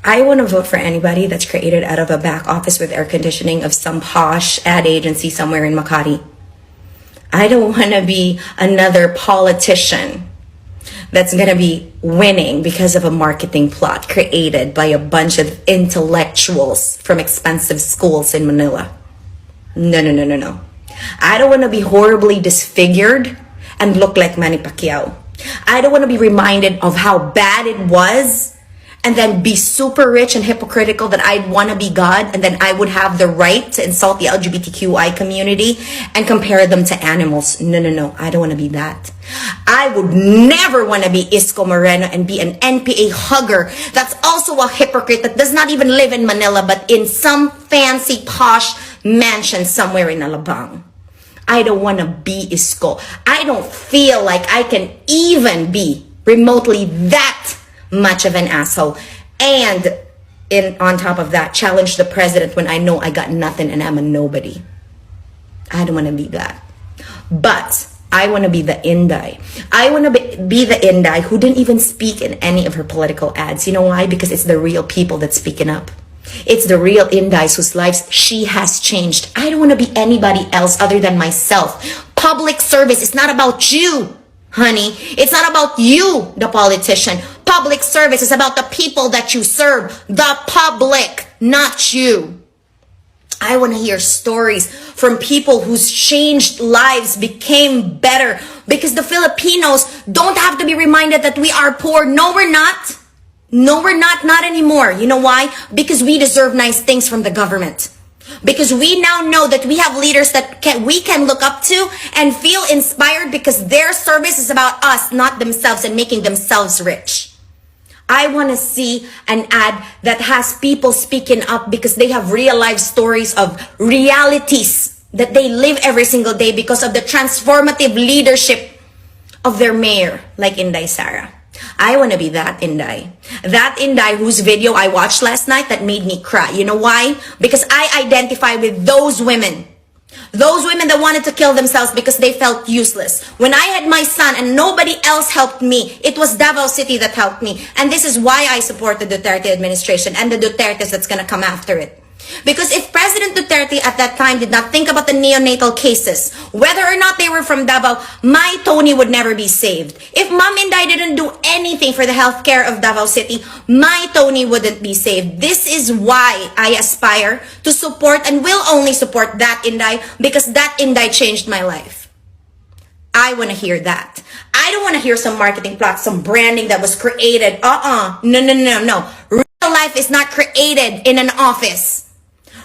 I want to vote for anybody that's created out of a back office with air conditioning of some posh ad agency somewhere in Makati. I don't want to be another politician that's going to be winning because of a marketing plot created by a bunch of intellectuals from expensive schools in Manila. No, no, no, no, no. I don't want to be horribly disfigured and look like Manny Pacquiao. I don't want to be reminded of how bad it was and then be super rich and hypocritical that I'd want to be God and then I would have the right to insult the LGBTQI community and compare them to animals. No, no, no. I don't want to be that. I would never want to be Isko Moreno and be an NPA hugger that's also a hypocrite that does not even live in Manila but in some fancy posh mansion somewhere in Alabang. I don't want to be Isko. I don't feel like I can even be remotely that much of an asshole. And on top of that, challenge the president when I know I got nothing and I'm a nobody. I don't want to be that. But I want to be the Inday. I want to be the Inday who didn't even speak in any of her political ads. You know why? Because it's the real people that's speaking up. It's the real Indays whose lives she has changed. I don't want to be anybody else other than myself. Public service is not about you, honey. It's not about you, the politician. Public service is about the people that you serve. The public, not you. I want to hear stories from people whose changed lives became better because the Filipinos don't have to be reminded that we are poor. No, we're not. No, we're not. Not anymore. You know why? Because we deserve nice things from the government. Because we now know that we have leaders that we can look up to and feel inspired because their service is about us, not themselves and making themselves rich. I want to see an ad that has people speaking up because they have real life stories of realities that they live every single day because of the transformative leadership of their mayor, like Inday Sara. I want to be that Inday. That Inday whose video I watched last night that made me cry. You know why? Because I identify with those women. Those women that wanted to kill themselves because they felt useless. When I had my son and nobody else helped me, it was Davao City that helped me. And this is why I support the Duterte administration and the Dutertes that's going to come after it. Because if President Duterte at that time did not think about the neonatal cases, whether or not they were from Davao, my Tony would never be saved. If Ma'am Inday didn't do anything for the healthcare of Davao City, my Tony wouldn't be saved. This is why I aspire to support and will only support that Inday because that Inday changed my life. I want to hear that. I don't want to hear some marketing plot, some branding that was created. No, no, no, no. Real life is not created in an office.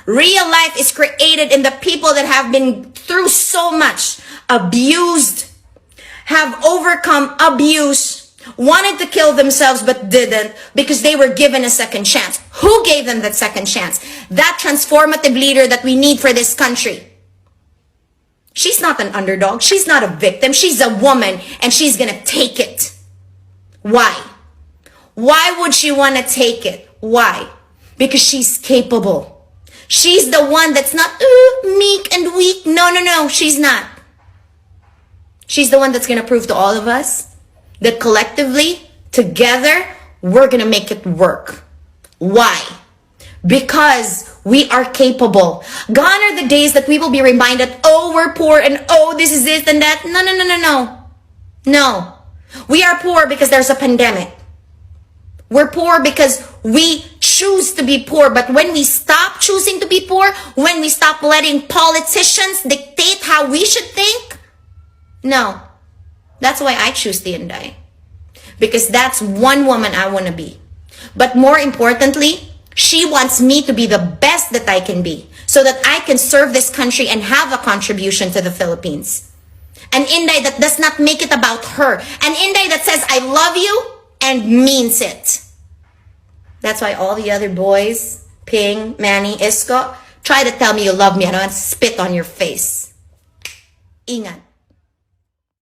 Real life is created in the people that have been through so much, abused, have overcome abuse, wanted to kill themselves but didn't because they were given a second chance. Who gave them that second chance? That transformative leader that we need for this country. She's not an underdog. She's not a victim. She's a woman and she's going to take it. Why? Why would she want to take it? Why? Because she's capable. She's the one that's not meek and weak. No, no, no. She's not. She's the one that's going to prove to all of us that collectively, together, we're going to make it work. Why? Because we are capable. Gone are the days that we will be reminded, oh, we're poor and oh, this is this and that. No, no, no, no, no. No. We are poor because there's a pandemic. We're poor because we choose to be poor. But when we stop choosing to be poor, when we stop letting politicians dictate how we should think, no. That's why I choose the Inday. Because that's one woman I want to be. But more importantly, she wants me to be the best that I can be so that I can serve this country and have a contribution to the Philippines. An Inday that does not make it about her. An Inday that says, I love you and means it. That's why all the other boys, Ping, Manny, Isko, try to tell me you love me. I don't want to spit on your face. Ingat.